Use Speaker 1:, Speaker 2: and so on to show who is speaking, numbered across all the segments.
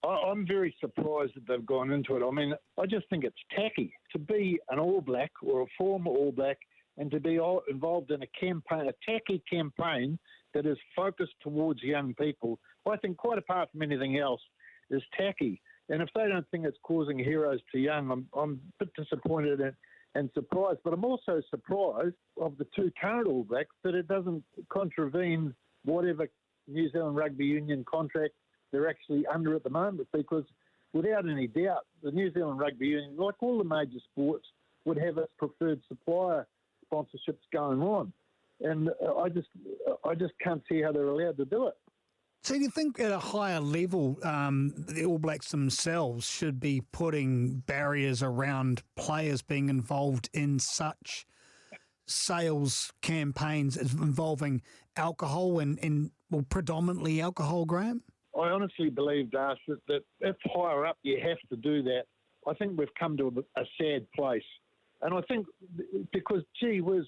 Speaker 1: I'm very surprised that they've gone into it. I mean, I just think it's tacky to be an All Black or a former All Black and to be involved in a campaign, a tacky campaign that is focused towards young people. I think quite apart from anything else is tacky. And if they don't think it's causing heroes to young, I'm a bit disappointed and surprised. But I'm also surprised of the two current All Blacks that it doesn't contravene whatever New Zealand Rugby Union contract they're actually under at the moment, because without any doubt, the New Zealand Rugby Union, like all the major sports, would have its preferred supplier sponsorships going on. And I just can't see how they're allowed to do it.
Speaker 2: So do you think at a higher level, the All Blacks themselves should be putting barriers around players being involved in such sales campaigns involving alcohol and predominantly alcohol, Graham?
Speaker 1: I honestly believe, Darcy, that if higher up you have to do that, I think we've come to a sad place. And I think because, gee whiz,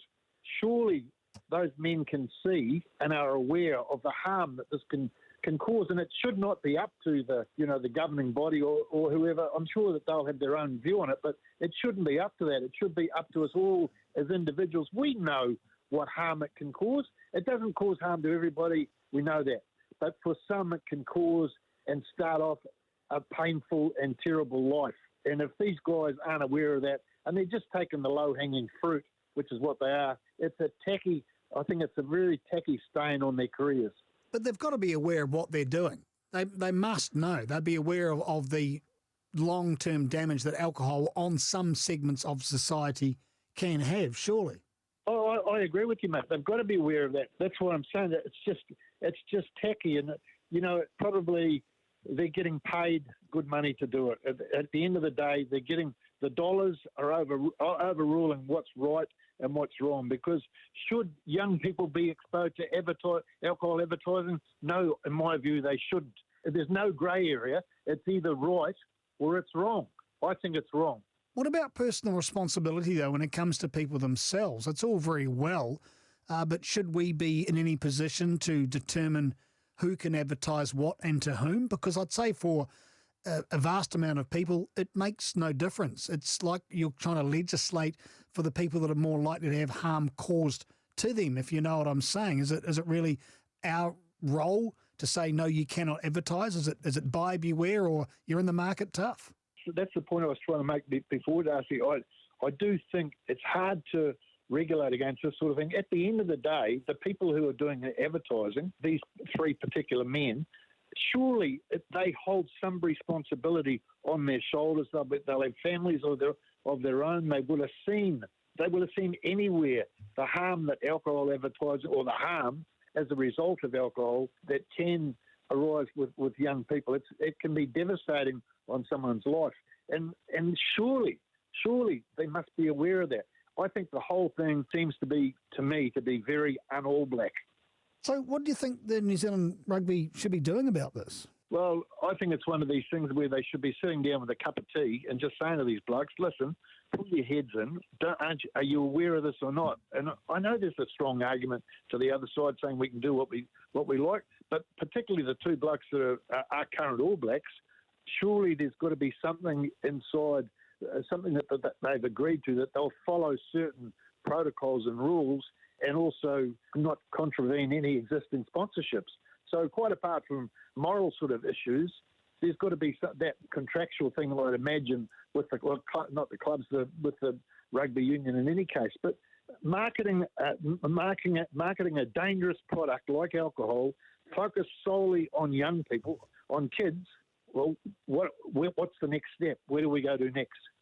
Speaker 1: surely those men can see and are aware of the harm that this can cause, and it should not be up to the governing body or whoever. I'm sure that they'll have their own view on it, but it shouldn't be up to that. It should be up to us all as individuals. We know what harm it can cause. It doesn't cause harm to everybody, we know that. But for some it can cause and start off a painful and terrible life. And if these guys aren't aware of that, and they're just taking the low-hanging fruit, which is what they are, I think it's a really tacky stain on their careers.
Speaker 2: But they've got to be aware of what they're doing. They must know. They'd be aware of the long-term damage that alcohol on some segments of society can have, surely.
Speaker 1: Oh, I agree with you, mate. They've got to be aware of that. That's what I'm saying. That it's just tacky, and probably they're getting paid good money to do it. At the end of the day, they're getting the dollars are overruling what's right and what's wrong. Because should young people be exposed to alcohol advertising? No, in my view, they shouldn't. There's no grey area. It's either right or it's wrong. I think it's wrong.
Speaker 2: What about personal responsibility, though, when it comes to people themselves? It's all very well, but should we be in any position to determine who can advertise what and to whom? Because I'd say for a vast amount of people, it makes no difference. It's like you're trying to legislate for the people that are more likely to have harm caused to them, if you know what I'm saying. Is it really our role to say, no, you cannot advertise? Is it buy beware, or you're in the market tough?
Speaker 1: That's the point I was trying to make before, Darcy. I do think it's hard to regulate against this sort of thing. At the end of the day, the people who are doing the advertising, these three particular men, surely they hold some responsibility on their shoulders. They'll have families of their own. They will have seen anywhere the harm that alcohol advertising, or the harm as a result of alcohol that can arise with young people. It can be devastating on someone's life, and surely they must be aware of that. I think the whole thing seems to me to be very un-All Black.
Speaker 2: So what do you think the New Zealand Rugby should be doing about this?
Speaker 1: Well, I think it's one of these things where they should be sitting down with a cup of tea and just saying to these blokes, listen, put your heads in. Are you aware of this or not? And I know there's a strong argument to the other side saying we can do what we like, but particularly the two blokes that are current All Blacks, surely there's got to be something inside, something that they've agreed to, that they'll follow certain protocols and rules and also not contravene any existing sponsorships. So quite apart from moral sort of issues, there's got to be that contractual thing, I'd imagine, with not the clubs, with the rugby union in any case. But marketing a dangerous product like alcohol, focused solely on young people, on kids, well, what's the next step? Where do we go to next?